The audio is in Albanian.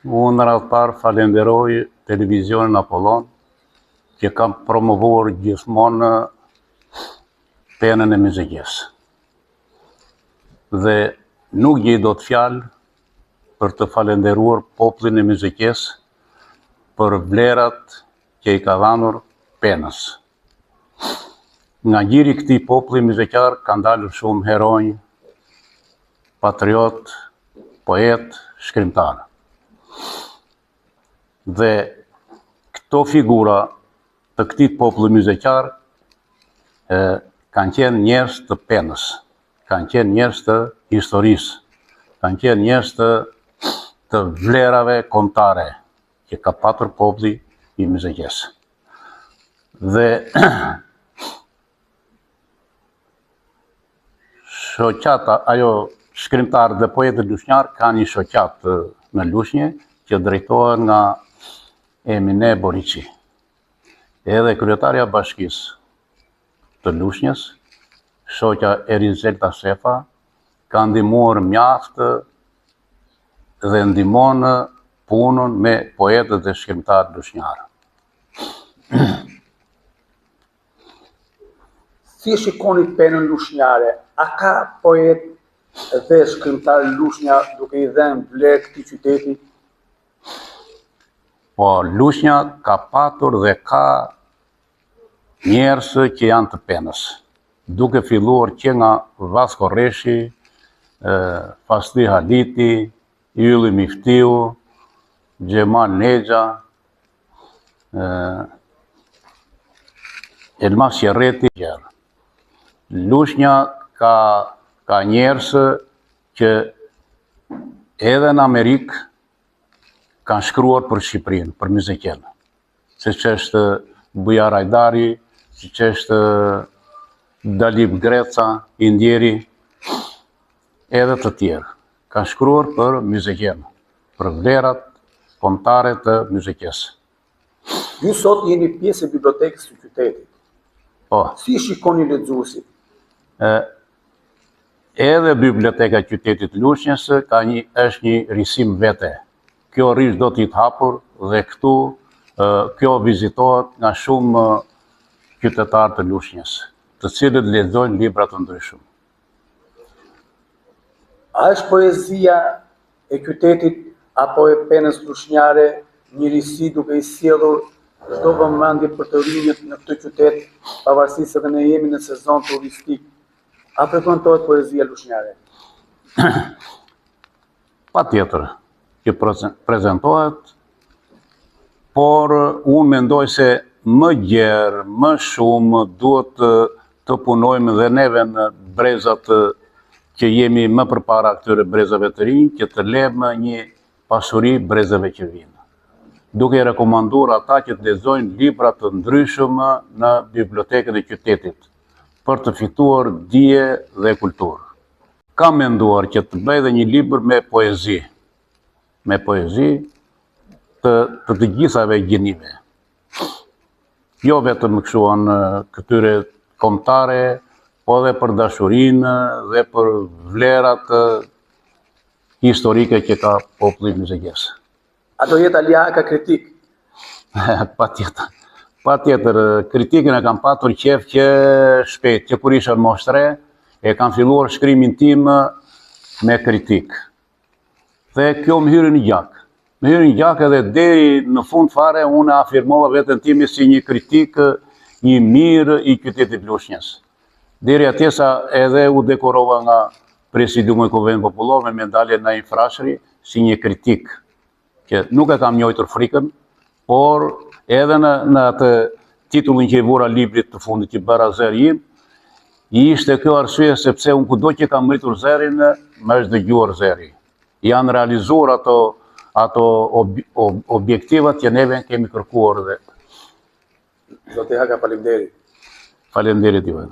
Unë në radhë parë falenderoj televizionin Apollon, që kam promovuar gjithmonë penën e muzikës. Dhe nuk gjej dot fjalë për të falenderuar popullin e muzikës për vlerat që i ka dhënë penës. Nga gjiri këtij populli muzikar kanë dalur shumë heronj, patriot, poet, shkrimtar. Dhe këto figura të këtij populli muzikar kanë qenë njerëz të penës, kanë qenë njerëz të historisë, kanë qenë njerëz të vlerave kombëtare që ka patur populli i muzikës. Dhe shoqata, ajo shkrimtarë dhe poetët lushnjarë kanë një shoqatë në Lushnjë që drejtohet nga Emine Boriçi. Edhe kryetarja bashkisë të Lushnjës, shoqja Erizelta Shefa, ka ndihmuar mjaft dhe ndihmon punën me poetët dhe shkrimtarët lushnjarë. Si shikoni penën lushnjare? A ka poet dhe shkrimtar lushnja duke i dhënë vlerë këtij qyteti? Po, Lushnja ka patur dhe ka njerëz që janë të penës, duke filluar që nga Vasko Reshi, Fasli Haliti, Ylli Miftiu, Gjemal Nexha, Elmas Sherreti. Lushnja ka njerëz që edhe në Amerikë kanë shkruar për Shqipërinë, për muzikën. Siç është Bujar Hajdari, siç është Dalip Greca, Indjeri, edhe të tjerë. Kanë shkruar për muzikën, për vlerat kombëtare të muzikës. Ju sot jeni pjesë e bibliotekës së qytetit. Po. Si shikoni lexuesit? Edhe biblioteka e qytetit Lushnjës është një risim vete. Kjo rish do t'i të hapur dhe këtu kjo vizitohet nga shumë qytetarë të Lushnjës, të cilët lexojnë libra të ndryshëm. A është poezia e qytetit apo e penës lushnjare një risi duke i sjellur çdo vëmendje për të rinjët në këtë qytet, pavarësisht se ne jemi në sezon turistik? A frekuentohet poezia lushnjare? Patjetër që prezentohet, por unë mendoj se më gjerë, më shumë duhet të punojmë dhe neve në brezat që jemi më përpara këtyre brezave të rinj, që të lëmë një pasuri brezave që vinë, duke i rekomanduar ata që të lexojnë libra të ndryshëm në bibliotekën e qytetit, për të fituar dije dhe kulturë. Kam menduar që të bëj dhe një libër me poezi të gjithave gjinive. Jo vetëm këshuan këtyre kombëtare, po dhe për dashurinë dhe për vlerat historike që ka populli muzikës. A do jetë Aliaka kritik? Patjetër, kritikën e kam patur qef që shpejt, që kur isha në moshtre, e kam filluar shkrimin tim me kritik. Dhe kjo më hyri në gjak. Më hyri në gjak edhe deri në fund fare unë afirmova veten time si një kritik i mirë i qytetit Lushnjës. Deri atjesa edhe u dekorova nga Presidiumi i Kuvendit Popullor me medalje Naim Frashëri si një kritik që nuk e kam njojtur frikën, por edhe në atë titullin që i vura librit të fundit që bëra zeri im, ishte kjo arsye sepse unë kudo që kam mbritur zerin, më është dëgjuar zeri. Janë realizuar ato objektivat që neve kemi kërkuar dhe. Zoti Haka, faleminderit. Faleminderit juve.